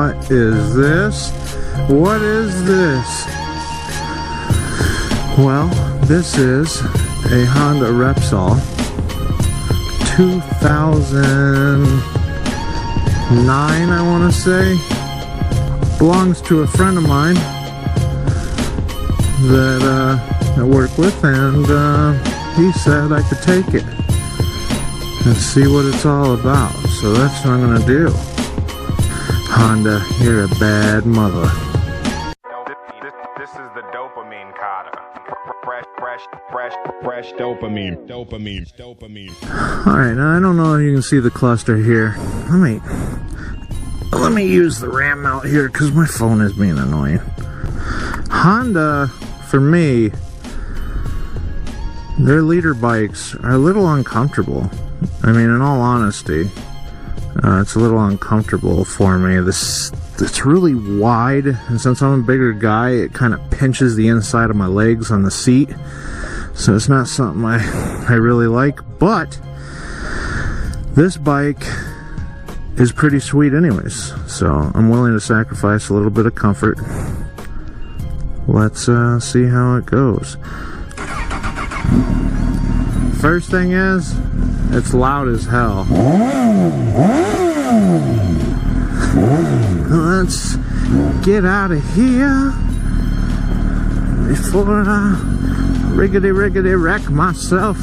What is this? What is this? Well, this is a Honda Repsol 2009, I want to say. Belongs to a friend of mine that I work with, and he said I could take it and see what it's all about. So that's what I'm going to do. Honda, you're a bad mother. This is the dopamine cotta. Fresh dopamine. Alright, now I don't know if you can see the cluster here. Let me use the RAM mount here because my phone is being annoying. Honda, for me, their leader bikes are a little uncomfortable. I mean, in all honesty, it's a little uncomfortable for me. It's really wide, and since I'm a bigger guy, it kind of pinches the inside of my legs on the seat. So it's not something I really like, but this bike is pretty sweet anyways. So I'm willing to sacrifice a little bit of comfort. Let's see how it goes. First thing is, it's loud as hell. Let's get out of here before I riggedy wreck myself.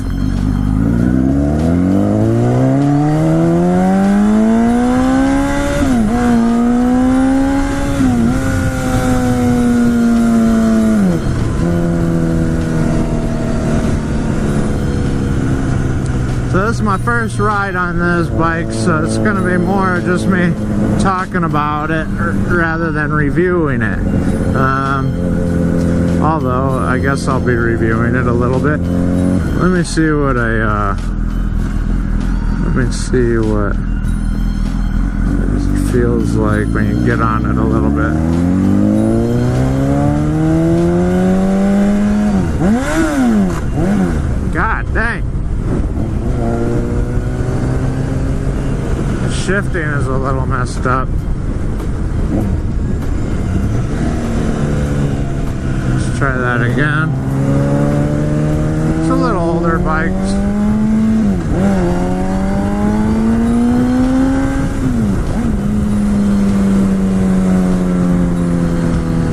So this is my first ride on this bike, so it's going to be more just me talking about it rather than reviewing it. Although I guess I'll be reviewing it a little bit. Let me see what it feels like when you get on it a little bit. God dang. The shifting is a little messed up. Let's try that again. It's a little older bike.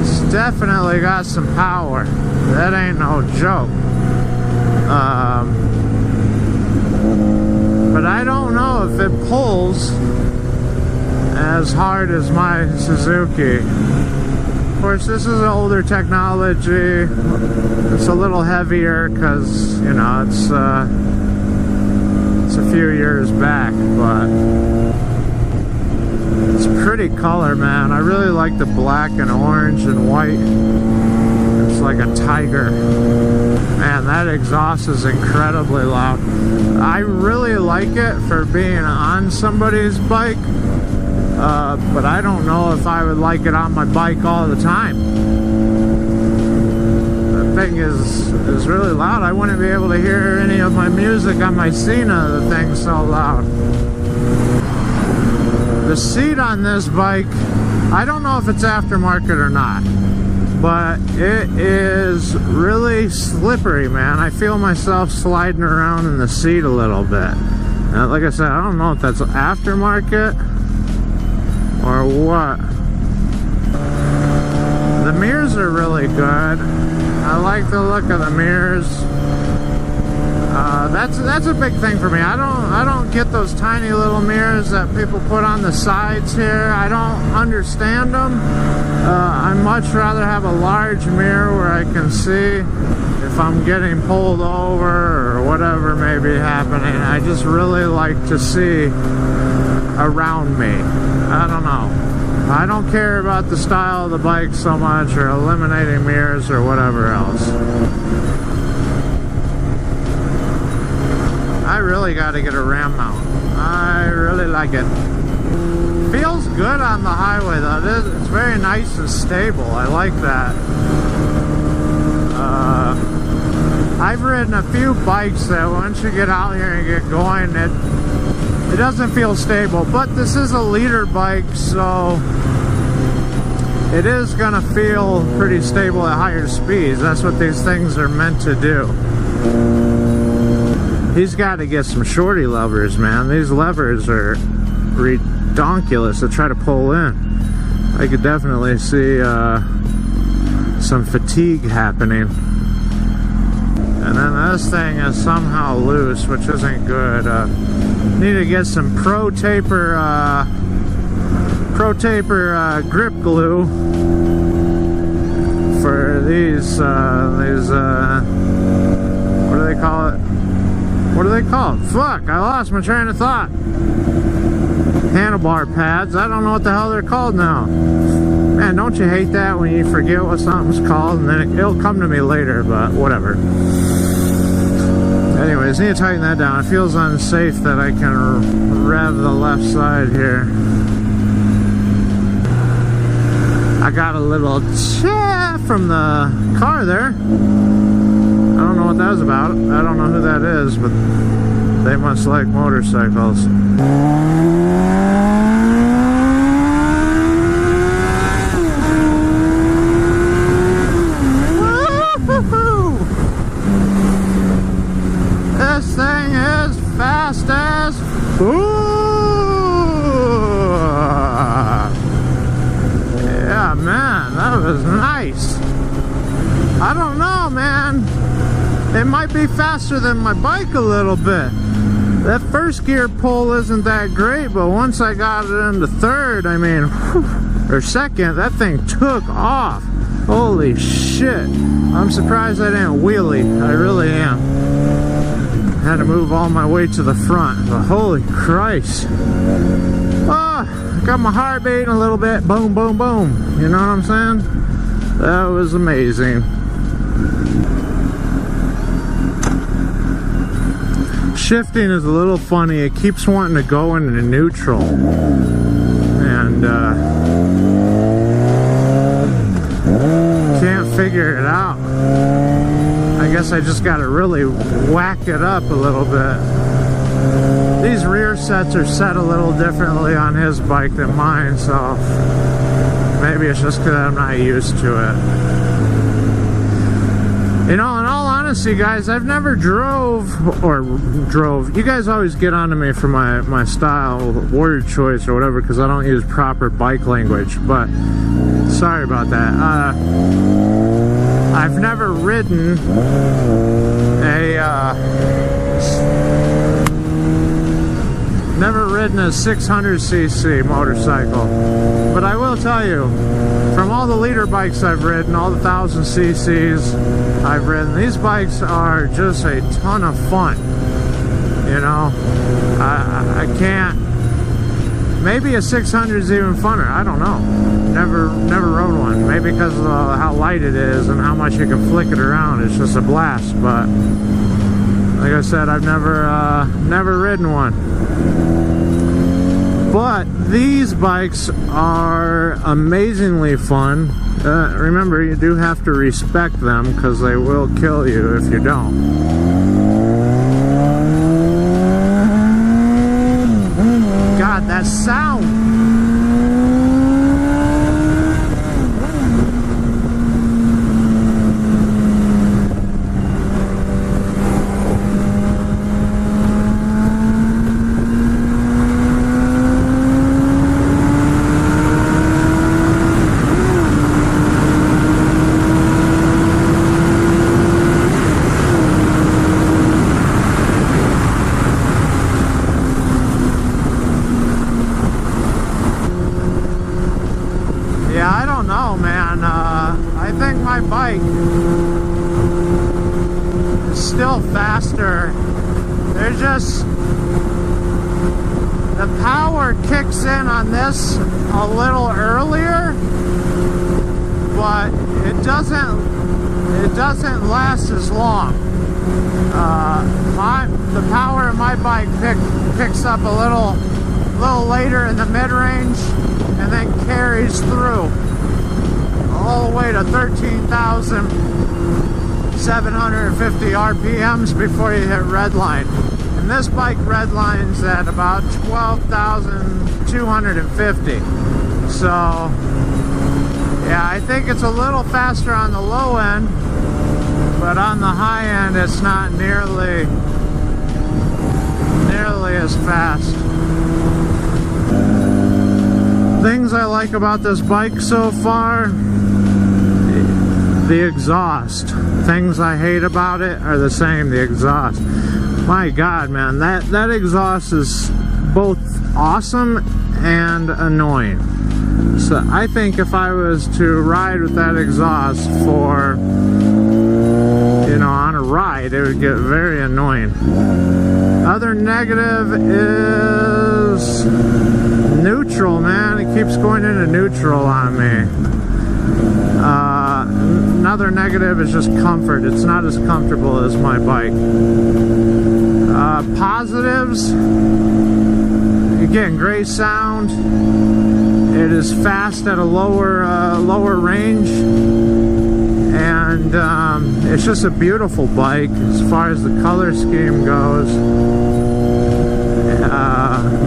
It's definitely got some power. That ain't no joke. But I don't know if it pulls as hard as my Suzuki. Of course, this is older technology. It's a little heavier because, you know, it's a few years back, but it's pretty color, man. I really like the black and orange and white. It's like a tiger. Man, that exhaust is incredibly loud. I really like it for being on somebody's bike, but I don't know if I would like it on my bike all the time. The thing is really loud. I wouldn't be able to hear any of my music on my Sena. The thing's so loud. The seat on this bike, I don't know if it's aftermarket or not, but it is really slippery, man. I feel myself sliding around in the seat a little bit. Now, like I said, I don't know if that's aftermarket or what. The mirrors are really good. I like the look of the mirrors. That's a big thing for me. I don't get those tiny little mirrors that people put on the sides here. I don't understand them. I'd much rather have a large mirror where I can see if I'm getting pulled over or whatever may be happening. I just really like to see around me. I don't know. I don't care about the style of the bike so much, or eliminating mirrors or whatever else. I really got to get a RAM mount. I really like it. Feels good on the highway though. It's very nice and stable. I like that. I've ridden a few bikes that once you get out here and get going, it doesn't feel stable. But this is a leader bike, so it is gonna feel pretty stable at higher speeds. That's what these things are meant to do. He's got to get some shorty levers, man. These levers are redonkulous to try to pull in. I could definitely see some fatigue happening. And then this thing is somehow loose, which isn't good. Need to get some Pro Taper grip glue for these what do they call it? What are they called? Fuck, I lost my train of thought. Handlebar pads. I don't know what the hell they're called now. Man, don't you hate that when you forget what something's called and then it'll come to me later, but whatever. Anyways, need to tighten that down. It feels unsafe that I can rev the left side here. I got a little chat from the car there. I don't know what that was about. I don't know who that is, but they must like motorcycles. This thing is fast as yeah, man, that was nice. I don't know, man. It might be faster than my bike a little bit. That first gear pull isn't that great, but once I got it into third, I mean, or second, that thing took off. Holy shit. I'm surprised I didn't wheelie. I really am. Had to move all my way to the front, but holy Christ. Oh, got my heart beating a little bit. Boom, boom, boom. You know what I'm saying? That was amazing. Shifting is a little funny. It keeps wanting to go into neutral. And can't figure it out. I guess I just got to really whack it up a little bit. These rear sets are set a little differently on his bike than mine, so maybe it's just because I'm not used to it. You know, in all honesty, guys, I've never drove. You guys always get onto me for my style, word choice, or whatever, because I don't use proper bike language, but sorry about that. I've never ridden a 600cc motorcycle, but I will tell you, from all the leader bikes I've ridden, all the 1000cc's I've ridden, these bikes are just a ton of fun. You know, I can't. Maybe a 600 is even funner. I don't know. Never rode one. Maybe because of how light it is and how much you can flick it around. It's just a blast. But like I said, I've never ridden one. But these bikes are amazingly fun. Remember, you do have to respect them because they will kill you if you don't. God, that sound! Still faster. They're just, the power kicks in on this a little earlier, but it doesn't last as long. The power of my bike picks up a little later in the mid-range and then carries through all the way to 13,750 RPMs before you hit redline. And this bike redlines at about 12,250. So Yeah, I think it's a little faster on the low end, but on the high end it's not nearly as fast. Things I like about this bike so far: the exhaust. Things I hate about it are the same, the exhaust. My God, man, that exhaust is both awesome and annoying. So I think if I was to ride with that exhaust for, you know, on a ride, it would get very annoying. Other negative is neutral, man. It keeps going into neutral on me. Another negative is just comfort. It's not as comfortable as my bike. Positives, again, great sound. It is fast at a lower range, and it's just a beautiful bike as far as the color scheme goes.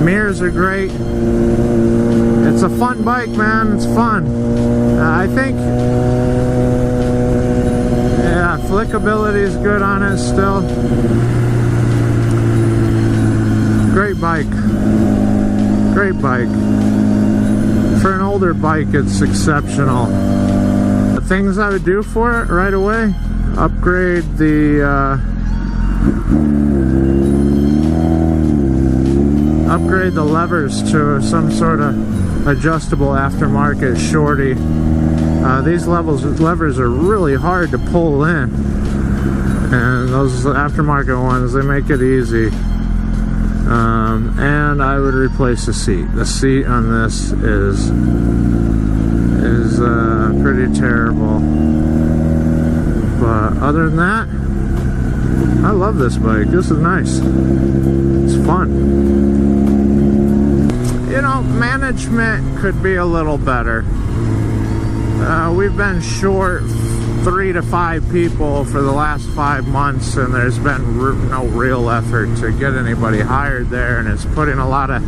Mirrors are great. It's a fun bike, man. It's fun. I think, yeah, flickability is good on it still. Great bike. Great bike. For an older bike, it's exceptional. The things I would do for it right away: upgrade the levers to some sort of adjustable aftermarket shorty. These levers are really hard to pull in, and those aftermarket ones, they make it easy. And I would replace the seat. The seat on this is pretty terrible. But other than that, I love this bike. This is nice. It's fun. You know, management could be a little better. We've been short 3 to 5 people for the last 5 months, and there's been no real effort to get anybody hired there, and it's putting a lot of